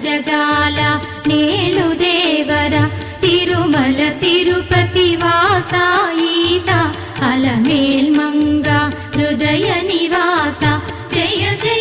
జగాల నేలు దేవర తిరుమల తిరుపతి వాస ఈస అలమేల్ మంగ హృదయ నివాస జయ జయ